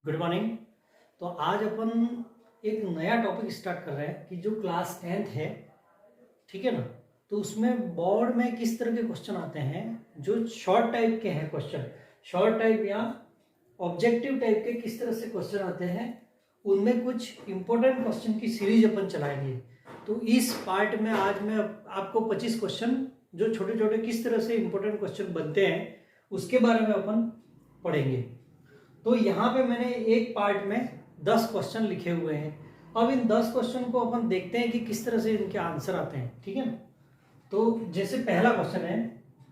Good morning. तो आज अपन एक नया टॉपिक स्टार्ट कर रहे हैं कि जो क्लास 10th है, ठीक है ना। तो उसमें बोर्ड में किस तरह के क्वेश्चन आते हैं जो शॉर्ट टाइप के हैं क्वेश्चन, शॉर्ट टाइप या ऑब्जेक्टिव टाइप के किस तरह से क्वेश्चन आते हैं, उनमें कुछ इंपॉर्टेंट क्वेश्चन की सीरीज अपन चलाएंगे। तो इस पार्ट में आज मैं आपको 25 क्वेश्चन जो छोटे छोटे किस तरह से इंपॉर्टेंट क्वेश्चन बनते हैं उसके बारे में अपन पढ़ेंगे। तो यहाँ पे मैंने एक पार्ट में 10 क्वेश्चन लिखे हुए हैं। अब इन 10 क्वेश्चन को अपन देखते हैं कि किस तरह से इनके आंसर आते हैं, ठीक है ना। तो जैसे पहला क्वेश्चन है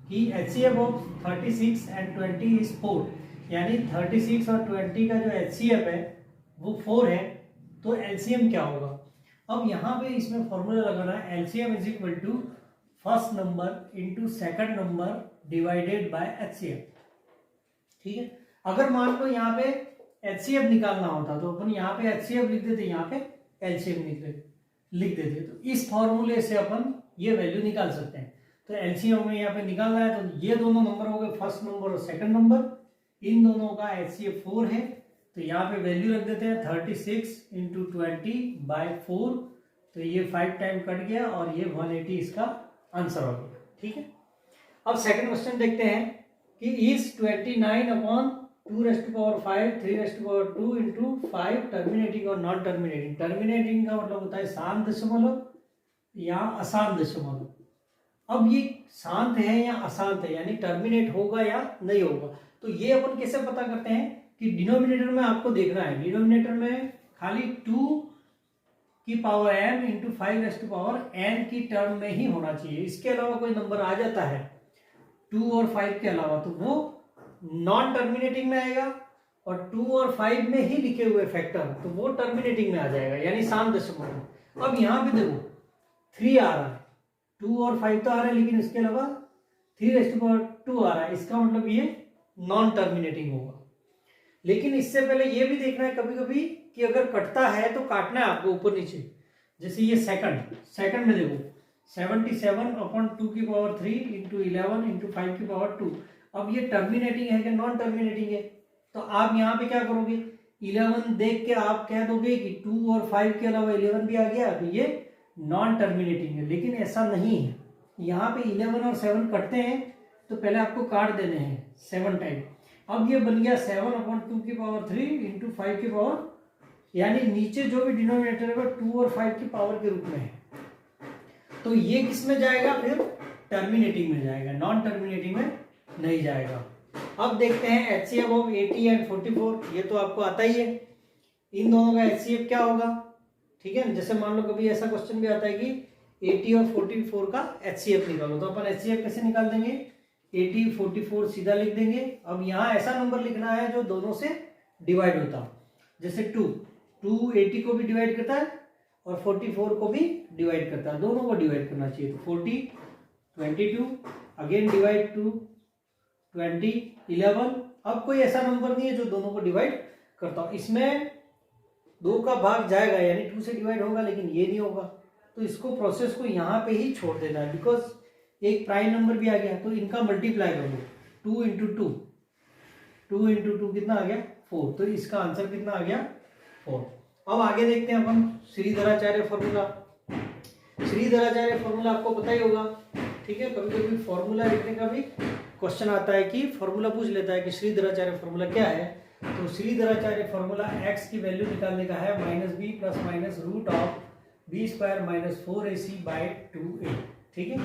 कि HCF ऑफ 36 एंड 20 इज 4, यानी 36 और 20 का जो HCF है वो 4 है, तो LCM क्या होगा। अब यहाँ पे इसमें फॉर्मूला लगाना है, LCM is equal to first number into second number divided by HCF, ठीक है। अगर मान लो यहाँ पे HCF निकालना होता तो अपन यहाँ पे HCF लिख देते, यहाँ पे LCM लिख देते। तो इस फॉर्मूले से अपन ये वैल्यू निकाल सकते हैं। तो LCM में यहाँ पे निकालना है तो ये दोनों नंबर हो गए, फर्स्ट नंबर और सेकंड नंबर, इन दोनों का HCF 4 है। तो यहाँ पे वैल्यू रख देते हैं 36 इंटू 20/4, तो ये 5 टाइम कट गया और ये 180 इसका आंसर हो गया, ठीक है। अब सेकंड क्वेश्चन देखते हैं कि इज 29/2⁵ 3⁵2 इंटू 5 टर्मिनेटिंग और नॉन टर्मिनेटिंग। टर्मिनेटिंग का मतलब होता है शांत दशमलव या अशांत दशमलव। अब ये शांत है या अशांत है, यानी टर्मिनेट होगा या नहीं होगा। तो ये अपन कैसे पता करते हैं कि डिनोमिनेटर में आपको देखना है, डिनोमिनेटर में खाली 2 की पावर m इंटू 5⁵n की टर्म में ही होना चाहिए। इसके अलावा कोई नंबर आ जाता है 2 और 5 के अलावा तो वो नॉन टर्मिनेटिंग में आएगा, और 2 और 5 में ही लिखे हुए फैक्टर तो वो टर्मिनेटिंग में आ जाएगा, यानी शांत दशमलव। अब यहाँ पे देखो 3 आ रहा है, 2 और 5 तो आ रहा है, लेकिन इसके अलावा 3⁵2 आ रहा है, इसका मतलब ये नॉन टर्मिनेटिंग होगा। लेकिन इससे पहले ये भी देखना है कभी कभी कि अगर कटता है तो काटना है आपको ऊपर नीचे। जैसे ये सेकंड में देखो 77/2 की पावर 3 इंटू 11 इंटू 5 की पावर 2। अब ये टर्मिनेटिंग है कि नॉन टर्मिनेटिंग है, तो आप यहाँ पे क्या करोगे, 11 देख के आप कह दोगे कि 2 और 5 के अलावा 11 भी आ गया, तो ये नॉन टर्मिनेटिंग है। लेकिन ऐसा नहीं है, यहाँ पे 11 और 7 कटते हैं तो पहले आपको काट देने हैं 7 टाइम। अब ये बन गया 7/2 की पावर 3 इंटू 5 की पावर, यानी नीचे जो भी डिनोमिनेटर है वो 2 और 5 की पावर के रूप में है। तो ये किस में जाएगा, फिर टर्मिनेटिंग में जाएगा, नॉन टर्मिनेटिंग में नहीं जाएगा। अब देखते हैं HCF ऑफ 80 एंड 44, ये तो आपको आता ही है। इन दोनों का HCF क्या होगा, ठीक है। जैसे मान लो कभी ऐसा क्वेश्चन भी आता है कि 80 और 44 का HCF निकालो, तो अपन HCF कैसे निकाल देंगे, 80 44 सीधा लिख देंगे। अब यहाँ ऐसा नंबर लिखना है जो दोनों से डिवाइड होता, जैसे 2 80 को भी डिवाइड करता है और 44 को भी डिवाइड करता है, दोनों को डिवाइड करना चाहिए। तो 40 22 अगेन डिवाइड 2 20 11। अब कोई ऐसा नंबर नहीं है जो दोनों को डिवाइड करता हो, इसमें 2 का भाग जाएगा यानी 2 से डिवाइड होगा, लेकिन ये नहीं होगा। तो इसको प्रोसेस को यहाँ पे ही छोड़ देना है, बिकॉज एक प्राइम नंबर भी आ गया तो इनका मल्टीप्लाई कर लो, 2 इंटू 2 कितना आ गया 4, तो इसका आंसर कितना आ गया 4। अब आगे देखते हैं अपन श्रीधराचार्य फॉर्मूला। श्रीधराचार्य फॉर्मूला आपको पता ही होगा, ठीक है। कभी कभी फॉर्मूला लिखने का भी क्वेश्चन आता है कि फॉर्मूला पूछ लेता है कि श्रीधराचार्य फॉर्मूला क्या है। तो श्रीधराचार्य फॉर्मूला x की वैल्यू निकालने का है -b + -√b² - 4ac/2a, ठीक है।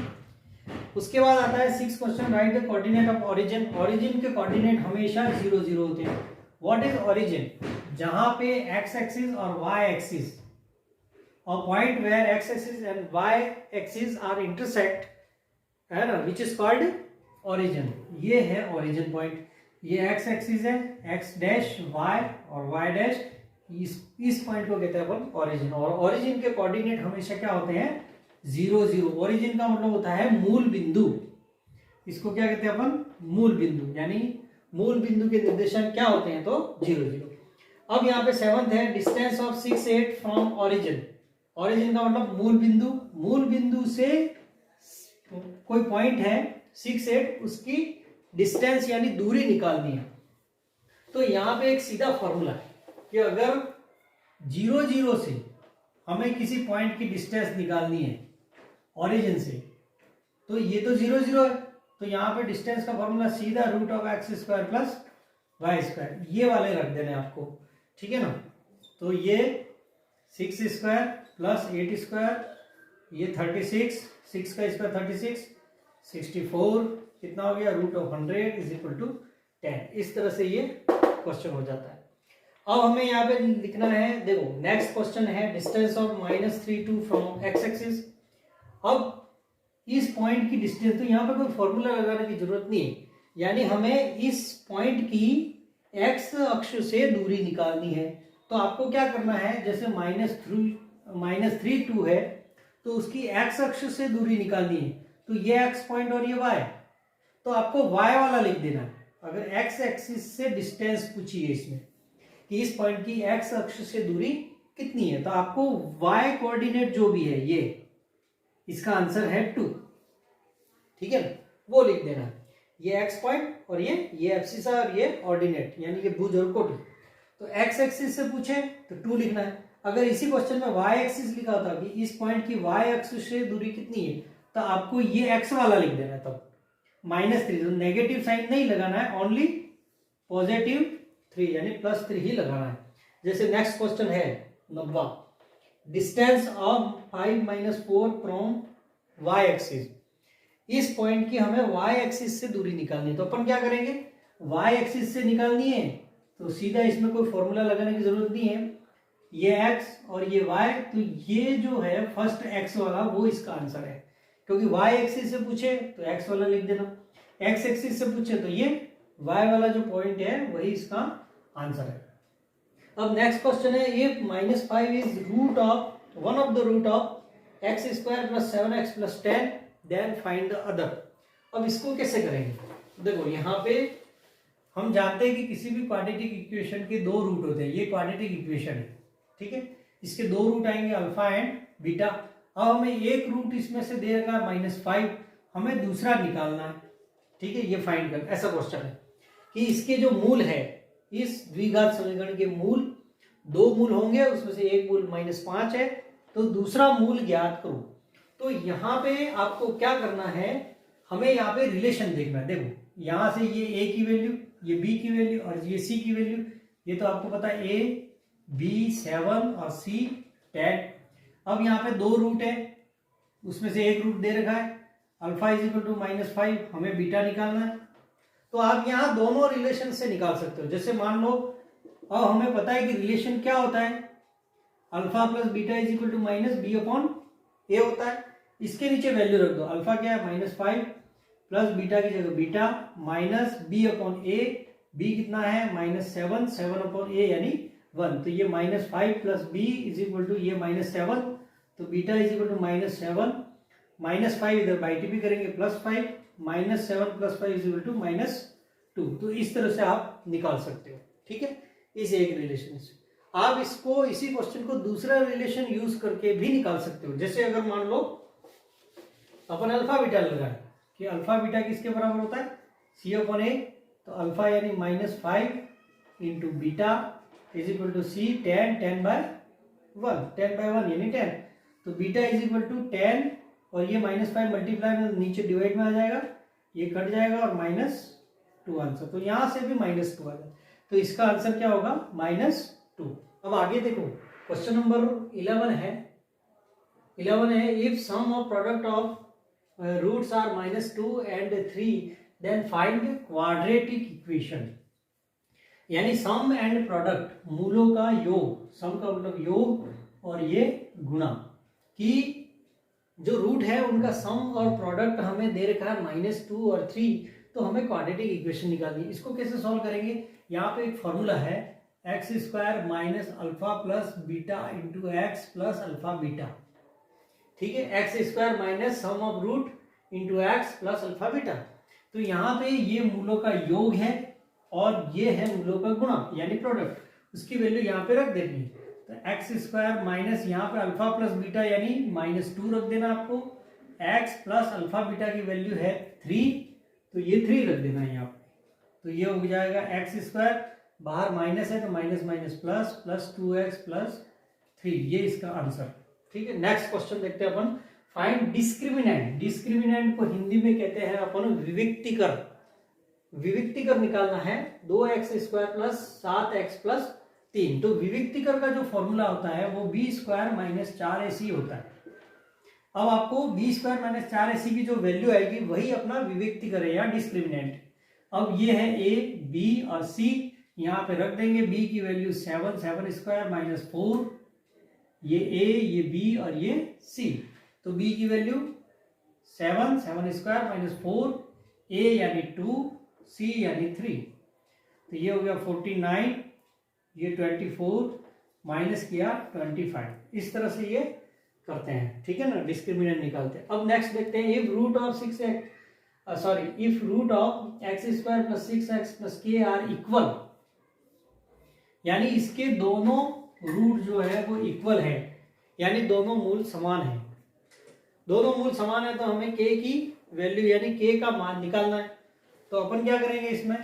उसके बाद आता है 6 question, right the coordinate of origin. Origin के कोऑर्डिनेट हमेशा 0 0 होते हैं। व्हाट इज ओरिजिन, जहां पे x एक्सिस और y एक्सिस और point where x axis and y axis are intersect है ना, विच इज कॉल्ड ओरिजिन। ये है ओरिजिन पॉइंट, ये x एक्सिस है, x डैश y और y डैश, इस पॉइंट को कहते हैं अपन ओरिजिन। और ओरिजिन के कोऑर्डिनेट हमेशा क्या होते हैं 0 0। ओरिजिन का मतलब होता है मूल बिंदु, इसको क्या कहते हैं अपन मूल बिंदु, यानी मूल बिंदु के निर्देशांक क्या होते हैं तो 0 0। अब यहाँ पे 7th है distance of 6 8 from origin. Origin का मतलब मूल बिंदु, मूल बिंदु से कोई पॉइंट है 6 8, उसकी डिस्टेंस यानी दूरी निकालनी है। तो यहाँ पे एक सीधा फॉर्मूला है, कि अगर 0 0 से हमें किसी पॉइंट की डिस्टेंस निकालनी है ओरिजिन से, तो ये तो 0 0 है, तो यहाँ पे डिस्टेंस का फॉर्मूला सीधा √(x² + y², ये वाले रख देने आपको, ठीक है ना। तो ये 6² + 8², ये 36, 6 का स्क्वायर 36, 64 कितना हो गया √100 = 10। इस तरह से ये क्वेश्चन हो जाता है। अब हमें यहाँ पे लिखना है, देखो नेक्स्ट क्वेश्चन है distance of -3 2 from x axis. अब इस पॉइंट की डिस्टेंस, तो यहाँ पे कोई फॉर्मूला लगाने की जरूरत नहीं है, यानी हमें इस पॉइंट की x अक्ष से दूरी निकालनी है। तो आपको क्या करना है, जैसे -3 2 है तो उसकी x अक्ष से दूरी निकालनी है, तो ये x पॉइंट और ये y, तो आपको y वाला लिख देना है। अगर x एक्सिस से डिस्टेंस पूछी है इसमें कि इस पॉइंट की x अक्ष से दूरी कितनी है, तो आपको y कोऑर्डिनेट जो भी है, ये इसका आंसर है 2, ठीक है ना, वो लिख देना। ये x पॉइंट और ये एब्सिस और ये ऑर्डिनेट, यानी ये भुज और कोटि। तो x एक्सिस से पूछे तो 2 लिखना है। अगर इसी क्वेश्चन में y एक्सिस लिखा होता कि इस पॉइंट की y अक्ष से दूरी कितनी है, तो आपको ये x वाला लिख देना है। तब -3, तो नेगेटिव साइन नहीं लगाना है, ओनली +3 यानी +3 ही लगाना है। जैसे नेक्स्ट क्वेश्चन है 90, distance of 5 - 4 from y axis. इस पॉइंट की हमें y एक्सिस से दूरी निकालनी है, तो अपन क्या करेंगे, y एक्सिस से निकालनी है तो सीधा इसमें कोई फॉर्मूला लगाने की जरूरत नहीं है, ये x और ये y, तो ये जो है फर्स्ट x वाला वो इसका आंसर है, क्योंकि y एक्सिस से पूछे तो x वाला लिख देना, x एक्सिस से पूछे तो ये y वाला जो पॉइंट है वही इसका आंसर है। अब नेक्स्ट क्वेश्चन है, if -5 is one of the root of x² + 7x + 10 then find the other. अब इसको कैसे करेंगे, देखो यहाँ पे हम जानते हैं कि किसी भी क्वाड्रेटिक इक्वेशन के 2 रूट होते हैं, ये क्वाड्रेटिक इक्वेशन है, ठीक है, इसके 2 रूट आएंगे अल्फा एंड बीटा। अब हमें एक रूट इसमें से दे रखा है -5, हमें दूसरा निकालना है, ठीक है, ये फाइंड कर, ऐसा क्वेश्चन है कि इसके जो मूल है, इस द्विघात समीकरण के मूल 2 मूल होंगे, उसमें से एक मूल -5 है, तो दूसरा मूल ज्ञात करो। तो यहाँ पे आपको क्या करना है, हमें यहाँ पे रिलेशन देखना है। देखो यहाँ से ये a की वैल्यू, ये b की वैल्यू और ये c की वैल्यू, ये तो आपको पता है a b 7 और c 10। अब यहाँ पे 2 रूट है, उसमें से एक रूट दे रखा है अल्फा = -5, हमें बीटा निकालना है। तो आप यहाँ दोनों रिलेशन से निकाल सकते हो। जैसे मान लो, अब हमें पता है कि रिलेशन क्या होता है, अल्फा + बीटा (b/a) होता है। इसके नीचे वैल्यू रख दो, अल्फा क्या है -5 प्लस बीटा की जगह बीटा -b/a, b कितना है -7, 7/a यानी 1, तो ये -5 + b = ये -7, तो बीटा = -7, -5 इधर बाई टी भी करेंगे +5, -7 + 5 = -2। तो इस तरह से आप निकाल सकते हो, ठीक है, इस एक रिलेशन से। आप इसको, इसी क्वेश्चन को दूसरा रिलेशन यूज करके भी निकाल सकते हो। जैसे अगर मान लो अपन अल्फा बीटा लगाए कि अल्फा बीटा किसके बराबर होता है, c/a, तो अल्फा यानी -5 × बीटा c 10/1 यानी 10, तो बीटा = 10 और ये -5 मल्टीप्लाई में नीचे डिवाइड में आ जाएगा, ये कट जाएगा और -2 आंसर, तो यहां से भी -2 आ जाए, तो इसका आंसर क्या होगा -2। अब आगे देखो क्वेश्चन नंबर 11 है, if sum of product of roots are -2 and 3 then find quadratic equation. यानी सम एंड प्रोडक्ट, मूलों का योग, सम का मतलब योग और ये गुणा, कि जो रूट है उनका सम और प्रोडक्ट हमें दे रखा है -2 और 3, तो हमें क्वाड्रेटिक इक्वेशन निकालनी है। इसको कैसे सॉल्व करेंगे, यहाँ पे एक फॉर्मूला है x² - alpha + beta × x + alpha beta, ठीक है, x² - sum of root × x + alpha beta. तो यहाँ पे ये मूलों का योग है और ये है मूलों का गुणा यानी प्रोडक्ट, उसकी वैल्यू यहाँ पे रख देनी है। तो x² - यहाँ पे अल्फा + बीटा यानी -2 रख देना आपको, x + अल्फा बीटा की वैल्यू है 3, तो ये 3 रख देना है यहाँ पे, तो ये हो जाएगा x² बाहर माइनस है तो minus minus plus, plus 2x plus 3, ये इसका आंसर। ठीक है, नेक्स्ट क्वेश्चन देखते हैं अपन। Find discriminant. डिस्क्रिमिनेंट को हिंदी में कहते हैं अपन विविक्तिकर। विविक्तिकर निकालना है 2x² प्लस 7x प्लस 3। तो विविक्तिकर का जो फॉर्मूला होता है वो b² माइनस 4ac होता है। अब आपको b² माइनस 4ac की जो वैल्यू आएगी वही अपना विविक्तिकर है या डिस्क्रिमिनेंट। अब ये है a, b और c, यहाँ पे रख देंगे। b की वैल्यू 7, 7² माइनस 4, ये a, ये b और ये c। तो b की वैल्यू 7, 7² माइनस 4, a यानी 2, c यानी 3। तो ये हो गया 49, ये 24 माइनस किया 25। इस तरह से ये करते हैं, ठीक है ना, डिस्क्रिमिनेंट निकालते हैं। अब नेक्स्ट देखते हैं, if root of 6x if root of x² plus 6x plus k are equal, यानी इसके दोनों रूट जो है वो इक्वल है, यानी दोनों मूल समान है। दोनों मूल समान है तो हमें k की वैल्यू यानी k का मान निकालना है। तो अपन क्या करेंगे इसमें,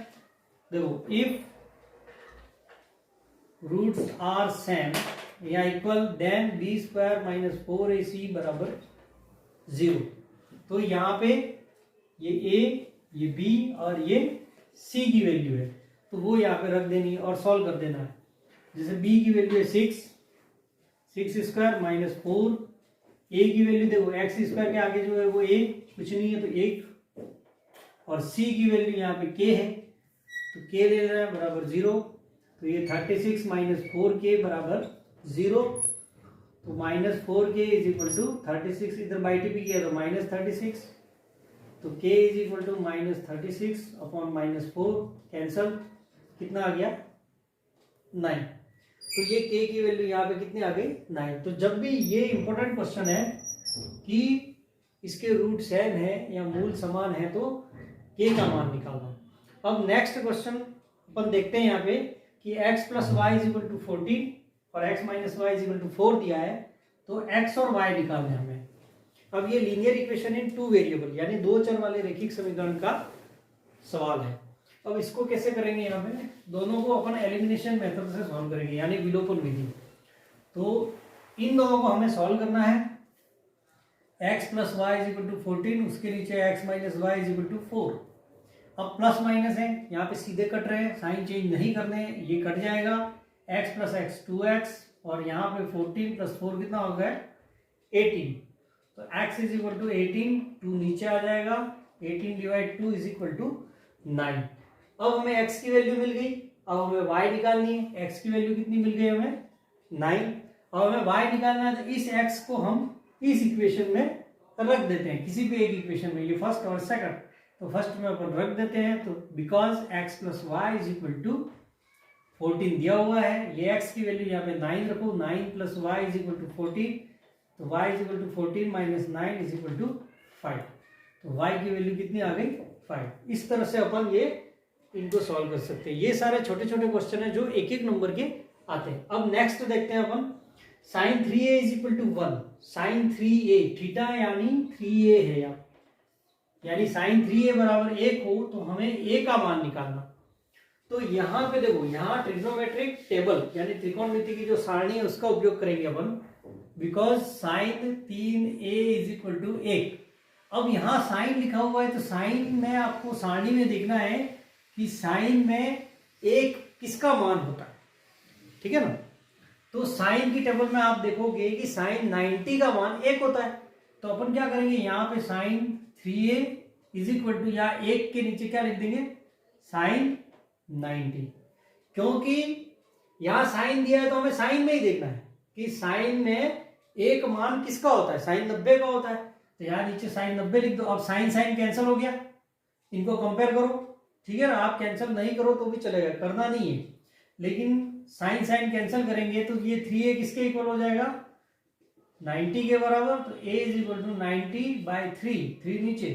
देखो, इफ रूट्स आर सेम या equal then b² minus 4ac बराबर 0। तो यहाँ पे ये a, ये b और ये c की वैल्यू है तो वो यहाँ पे रख देनी है और सॉल्व कर देना है। जैसे b की वैल्यू है 6² माइनस 4, a की वैल्यू देखो x² के आगे जो है वो a कुछ नहीं है तो 1, और c की वैल्यू यहाँ पे k है तो k ले रहा है बराबर 0। तो ये 36 माइनस 4k बराबर 0। तो minus 4k is equal to 36, इधर बाई टी किया तो माइनस 36, तो k is equal to minus 36 upon minus 4, cancel, कितना आ गया 9। तो ये k की वैल्यू यहाँ पे कितनी आ गई 9। तो जब भी ये इंपॉर्टेंट क्वेश्चन है कि इसके रूट सेम है या मूल समान है तो k का मान निकालना। अब नेक्स्ट क्वेश्चन अपन देखते हैं यहाँ पे कि x plus y is equal to 14 और x minus y is equal to 4 दिया है, तो x और y निकालना है हमें। अब ये लीनियर इक्वेशन इन 2 वेरिएबल यानी 2 चर वाले रैखिक समीकरण का सवाल है। अब इसको कैसे करेंगे, यहाँ पे दोनों को अपन एलिमिनेशन मेथड से सॉल्व करेंगे यानी विलोपन विधि। तो इन दोनों को हमें सॉल्व करना है। x plus y is equal to 14, उसके नीचे x minus y is equal to 4। अब प्लस माइनस है, यहाँ पे सीधे कट रहे हैं, साइन चेंज नहीं करने, ये कट जाएगा। x प्लस x 2x और यहाँ पे 14 प्लस 4 कितना हो गया 18। तो x इज इक्वल टू 18, 2 नीचे आ जाएगा, 18 डिवाइड 2 इज इक्वल टू 9। अब हमें x की वैल्यू मिल गई, अब हमें y निकालनी है। x की वैल्यू कितनी मिल गई हमें 9, अब हमें y निकालना है। तो इस x को हम इस इक्वेशन में रख देते हैं, किसी भी एक इक्वेशन में, ये फर्स्ट और सेकंड। तो फर्स्ट में अपन रख देते हैं। तो because x plus y is equal to 14 दिया हुआ है, ये x की वैल्यू यहाँ पे 9 रखो, 9 plus y is equal to 14, तो y is equal to 14 minus 9 is equal to 5। तो y की वैल्यू कितनी आ गई 5। इस तरह से अपन ये इनको सॉल्व कर सकते हैं। ये सारे छोटे छोटे क्वेश्चन है जो एक एक नंबर के आते हैं। अब नेक्स्ट देखते हैं अपन, sine 3a is equal to 1। Sine 3a theta यानी 3a है यहाँ, यानी साइन 3a बराबर 1 हो तो हमें a का मान निकालना। तो यहाँ पे देखो, यहाँ ट्रिग्नोमेट्रिक टेबल यानी त्रिकोणमिति की जो सारणी है उसका उपयोग करेंगे अपन, because sine 3a is equal to 1। अब यहाँ साइन लिखा हुआ है तो साइन में आपको सारणी में देखना है कि साइन में 1 किसका मान होता है, ठीक है ना। तो साइन की टेबल में आप देखोगे कि साइन 90 का मान 1 होता है। तो अपन क्या करेंगे, यहाँ पे sign 3a is equal to, या 1 के नीचे क्या लिख देंगे साइन 90, क्योंकि यहाँ साइन दिया है तो हमें साइन में ही देखना है कि साइन में 1 मान किसका होता है, साइन 90 का होता है। तो यहाँ नीचे साइन 90 लिख दो। अब साइन साइन कैंसिल हो गया, इनको कंपेयर करो, ठीक है ना। आप कैंसिल नहीं करो तो भी चलेगा, करना नहीं है, लेकिन साइन साइन कैंसिल करेंगे तो ये 3a किसके इक्वल हो जाएगा 90 के बराबर। तो a इज इक्वल टू 90/3, 3 नीचे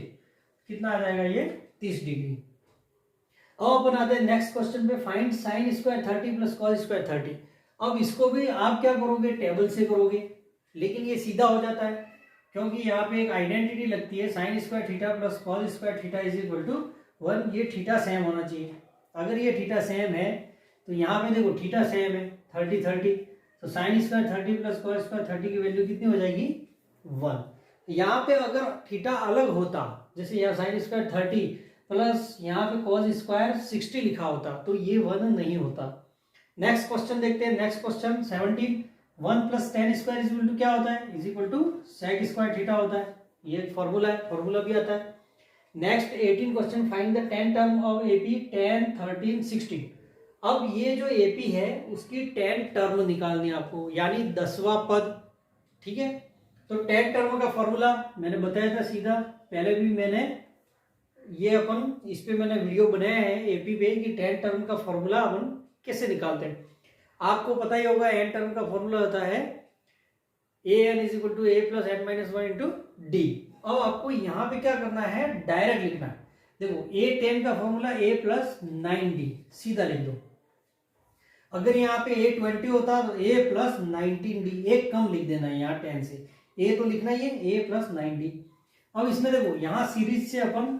कितना आ जाएगा ये 30 डिग्री। अब अपन आते हैं नेक्स्ट क्वेश्चन पे, find sine square 30 plus cos square 30। अब इसको भी आप क्या करोगे, टेबल से करोगे, लेकिन ये सीधा हो जाता है क्योंकि यहाँ पे एक आइडेंटिटी लगती है, sine square theta plus cos square theta is equal to 1। ये थीटा सेम होना चाहिए। अगर ये थीटा सेम है तो यहाँ पे देखो थीटा सेम है 30 30, तो sine square 30 plus cos square 30 की वैल्यू कितनी हो जाएगी 1। यहाँ पे अगर थीटा अलग होता, जैसे यहाँ साइन स्क्वायर 30 प्लस यहाँ पे कॉस स्क्वायर 60 लिखा होता, तो ये 1 नहीं होता। नेक्स्ट क्वेश्चन देखते हैं। Next question 17, 1 plus tan square is equal to क्या होता है, is equal to sec square theta होता है। ये एक फॉर्मूला है, फॉर्मूला भी आता है। Next 18 question, find the 10 term of AP 10 13 16। अब ये जो एपी है उसकी 10 टर्म निकालनी है आपको, यानी 10वां पद। ठीक है, तो 10 टर्म का फॉर्मूला मैंने बताया था सीधा, पहले भी मैंने ये अपन इस पे मैंने वीडियो बनाया है एपी पे कि 10 टर्म का फॉर्मूला अपन कैसे निकालते हैं। आपको पता ही होगा n टर्म का फॉर्मूला होता है an is equal to a plus n minus one into d. अब आपको यहाँ पे क्या करना है, डायरेक्ट लिखना है। देखो a10 का फॉर्मूला a प्लस 9d, सीधा लिख दो। अगर यहाँ पे a20 होता तो a प्लस 19d, एक कम लिख देना है यहाँ 10 से, a तो लिखना ही है a प्लस 9d। अब इसमें देखो यहाँ सीरीज से अपन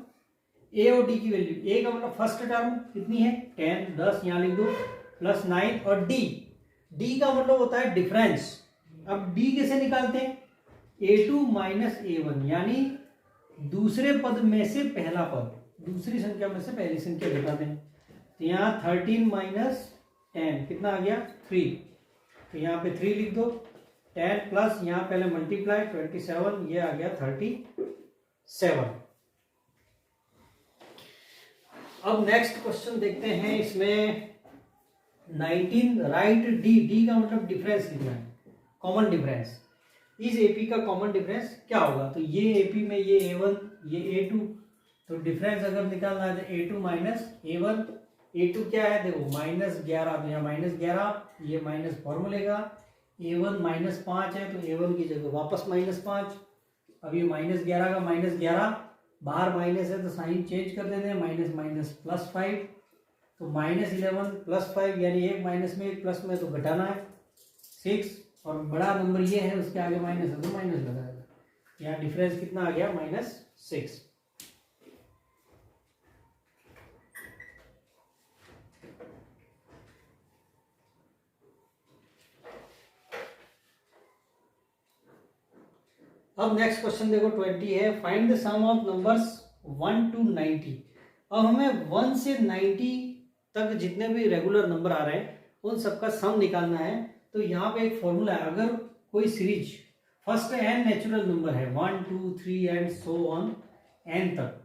a और d की वैल्यू, a का मतलब फर्स्ट टर्म कितनी है 10, 10 यहाँ लिख दो प्लस 9, और d का मतलब होता है डिफरेंस। अब d कैसे निकालते हैं, a2 माइनस a1, यानी दूसरे पद में से पहला पद, दूसरी संख्या में से पहली संख्या घटाते हैं। तो यहाँ 13 माइनस 10 कितना आ गया 3, तो यहाँ पे 3 लिख दो। 10 प्लस यहाँ पहले मल्टीप्लाई 27, ये आ गया 37। अब नेक्स्ट क्वेश्चन देखते हैं। इसमें 19, राइट डी का मतलब डिफरेंस लिखना है, कॉमन डिफरेंस। इस एपी का कॉमन डिफरेंस क्या होगा, तो ये एपी में ये a1 ये a2, तो डिफरेंस अगर निकालना है तो a2 माइनस a1। a2 क्या है देखो -11, तो यहाँ -11, ये माइनस फॉर्मूले का। a1 -5 है, तो a1 की जगह वापस -5। अब ये -11 का -11, बाहर माइनस है तो साइन चेंज कर देते हैं, माइनस माइनस प्लस 5, तो -11 प्लस 5, यानी एक माइनस में एक प्लस में तो घटाना है 6, और बड़ा नंबर ये है उसके आगे माइनस है तो माइनस लगाएगा। यहाँ डिफरेंस कितना आ गया -6। अब नेक्स्ट क्वेश्चन देखो 20 है, find the sum of numbers 1 to 90। अब हमें 1 से 90 तक जितने भी रेगुलर नंबर आ रहे हैं उन सबका सम निकालना है। तो यहाँ पे एक फॉर्मूला है, अगर कोई series first n natural number है 1 2 3 एंड सो ऑन n तक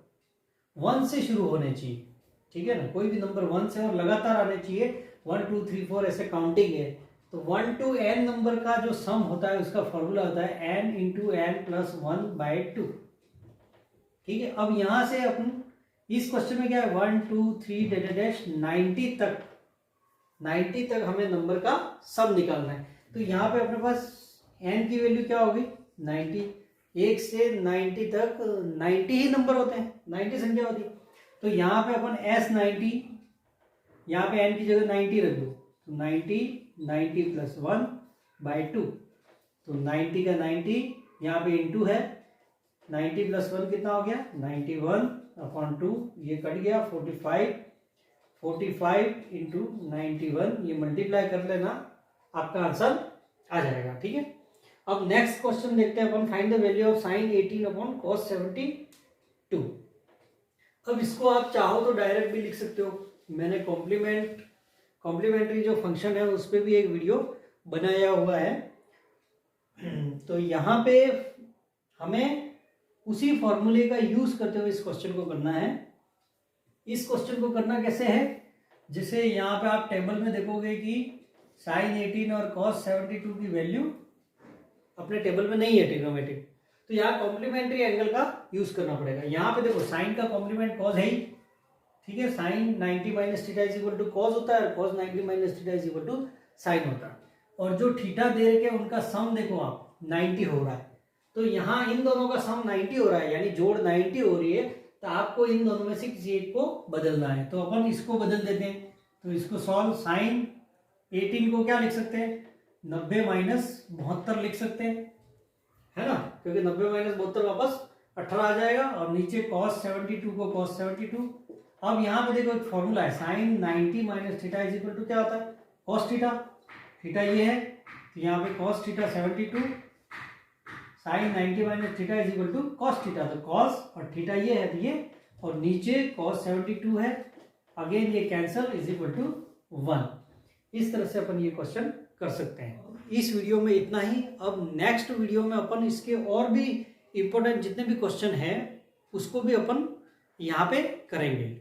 1 से शुरू होने चाहिए, ठीक है ना, कोई भी नंबर 1 से और लगातार आने चाहिए, 1 2 3 4 ऐसे काउंटिंग है। तो 1 to n नंबर का जो सम होता है उसका फॉर्मूला होता है n इंटू n प्लस 1/2। ठीक है, अब यहां से अपन इस क्वेश्चन में क्या है 1 2 3 90 तक हमें नंबर का सम निकालना है। तो यहाँ पे अपने पास n की वैल्यू क्या होगी 90, 1 से 90 तक 90 ही नंबर होते हैं, 90 संख्या होती है। तो यहाँ पे अपन S90, यहाँ पे n की जगह 90 रख दो, तो 90 प्लस 1/2, तो 90 का 90 यहाँ पे इंटू है, 90 प्लस 1 कितना हो गया 91/2, ये कट गया 45 इंटू 91, ये मल्टीप्लाई कर लेना, आपका आंसर आ जाएगा। ठीक है, अब नेक्स्ट क्वेश्चन देखते हैं अपन, find the value of sine 18/cos 72। अब इसको आप चाहो तो डायरेक्ट भी लिख सकते हो, मैंने कॉम्प्लीमेंट्री जो फंक्शन है उस पर भी एक वीडियो बनाया हुआ है। तो यहाँ पे हमें उसी फॉर्मूले का यूज करते हुए इस क्वेश्चन को करना है। इस क्वेश्चन को करना कैसे है, जैसे यहाँ पे आप टेबल में देखोगे कि साइन 18 और cos 72 की वैल्यू अपने टेबल में नहीं है ट्रिग्नोमेट्रिक, तो यहाँ कॉम्प्लीमेंट्री एंगल का यूज करना पड़ेगा। यहाँ पे देखो साइन का कॉम्प्लीमेंट cos है ही, ठीक है, sine 90 minus theta is equal to cos होता है, cos 90 minus theta is equal to sine होता है। और जो थीटा दे रखे उनका सम देखो आप 90 हो रहा है, तो यहाँ इन दोनों का सम 90 हो रहा है, यानी जोड़ 90 हो रही है, तो आपको इन दोनों में से किसी एक को बदलना है। तो अपन इसको बदल देते हैं, तो इसको सॉल्व, साइन 18 को क्या लिख सकते हैं 90 माइनस 72 लिख सकते हैं, है ना, क्योंकि 90 माइनस 72 वापस 18 आ जाएगा, और नीचे cos 72 को cos 72, अब यहाँ पे देखो एक फॉर्मूला है, sine 90 minus theta is equal to क्या होता है, कॉस थीटा। थीटा ये है तो यहाँ पे cos theta 72, sine 90 minus theta is equal to cos theta, तो कॉस और थीटा ये है तो ये, और नीचे कॉस 72 है, अगेन ये कैंसल इज इक्वल टू 1। इस तरह से अपन ये क्वेश्चन कर सकते हैं। इस वीडियो में इतना ही। अब नेक्स्ट वीडियो में अपन इसके और भी इंपॉर्टेंट जितने भी क्वेश्चन हैं उसको भी अपन यहाँ पे करेंगे।